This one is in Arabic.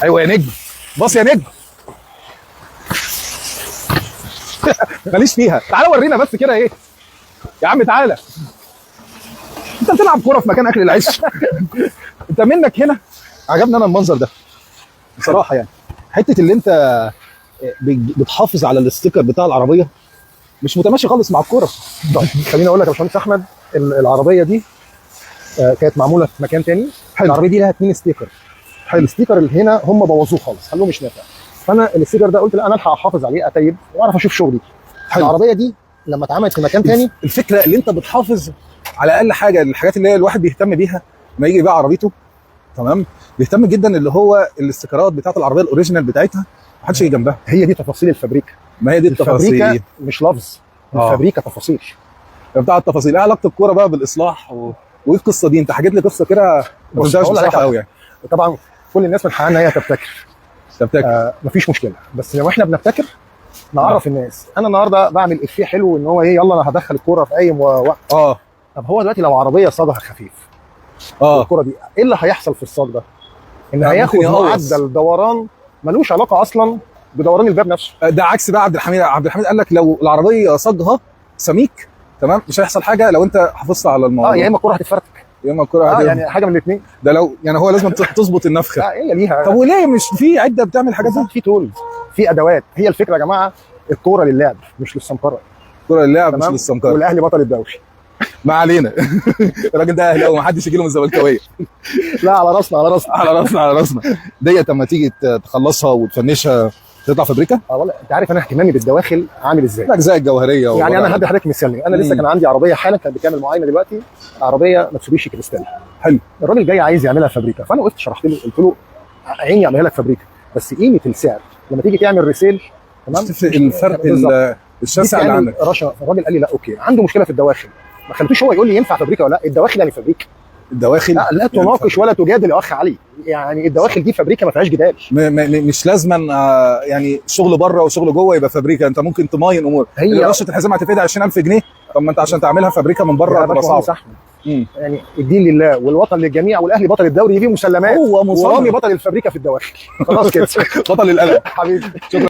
ايوه يا نجم، بص يا نجم. ماليش فيها، تعالى ورينا بس كده ايه يا عم. تعالى، انت بتلعب كوره في مكان اكل العيش. انت منك هنا. عجبني انا المنظر ده بصراحه، يعني حته اللي انت بتحافظ على الاستيكر بتاع العربيه مش متماشي خالص مع الكوره. طيب خليني اقول لك يا باشمهندس احمد، العربيه دي كانت معموله في مكان تاني. حلو. العربيه دي لها 2 ستيكر. حلو. الستيكر اللي هنا هم بوظوه خالص، خلوه مش نافع. فانا الستيكر ده قلت لا، انا الحق احافظ عليه، اتيب واعرف اشوف شغلي. حلو. العربيه دي لما اتعملت في مكان تاني، الفكره اللي انت بتحافظ على اقل حاجه، الحاجات اللي هي الواحد بيهتم بيها لما يجي يبيع عربيته، تمام، بيهتم جدا اللي هو الاستيكرات بتاعت العربيه الاوريجينال بتاعتها ما حدش يجي جنبها. هي دي تفاصيل الفابريكا. ما هي دي التفاصيل الفابريكا مش لفظ، الفابريكا تفاصيل. بتاع التفاصيل. ايه علاقه الكوره بقى بالاصلاح وايه القصه دي؟ انت حكيت لي قصه كده ما بص، تنساش هقول لك بصراحه على قوي يعني. طبعا كل الناس من حقها ان هي تبتكر. تبتكر. مفيش مشكله، بس لو احنا بنبتكر نعرف الناس. انا النهارده بعمل افيه حلو ان هو ايه، يلا انا هدخل الكوره في اي وقت. طب هو دلوقتي لو عربيه صاجها خفيف، الكوره دي ايه اللي هيحصل في الصاج ده؟ ان هياخد معدل دوران ملوش علاقه اصلا بدوران الباب نفسه. ده عكس بقى عبد الحميد. عبد الحميد قال لك لو العربيه صاجها سميك، تمام، مش هيحصل حاجه لو انت حافظت على الموضوع. يا اما الكوره هتتفرتك، يا اما الكوره يعني حاجه من الاثنين. ده لو يعني هو لازم تظبط النفخه. هي ليها. طب وليه مش في عده بتعمل الحاجات دي؟ في تولز، في ادوات. هي الفكره يا جماعه، الكوره للعب مش للسمكره. الكوره للعب مش للسمكره. والاهلي بطل الدوري. ما علينا. الراجل ده اهلاوي، ما حدش يجي له من الزملكاويه. لا، على راسنا على راسنا على راسنا على راسنا. ديت لما تيجي تخلصها وتفنشها تطلع فابريكا. والله انت عارف انا اهتمامي بالدواخل عامل ازاي؟ الاجزاء الجوهريه. يعني انا هدي حضرتك مثال. انا لسه كان عندي عربيه حالا كانت بتعمل معاينه دلوقتي، عربيه ماتسوبيشي كريستال. حلو. الراجل جاي عايز يعملها فابريكا، فانا وقفت شرحت له، قلت له عيني اعملها لك فابريكا، بس قيمه السعر لما تيجي تعمل ريسيل، تمام، تفرق الفرق الشاسع اللي عندك. رشا. الراجل قال لي لا اوكي، عنده مشكله في الدواخل. ما خليتوش هو يقول لي ينفع فابريكا ولا لا، الدواخل يعني فابريكا. الدواخل لا تناقش ولا تجادل يا اخ علي، يعني الدواخل دي فابريكا ما فيهاش جدال. مش لازما يعني شغل بره وشغل جوه يبقى فابريكا. انت ممكن تماين امور. هي رشه الحزام هتفيد 20,000 جنيه، طب ما انت عشان تعملها فابريكا من بره هتبقى صعب. يعني الدين لله والوطن للجميع، والاهلي بطل الدوري دي مسلمات. هو مصمم. ورامي بطل الفابريكا في الدواخل. خلاص كده. بطل القلم. حبيبي. شكرا.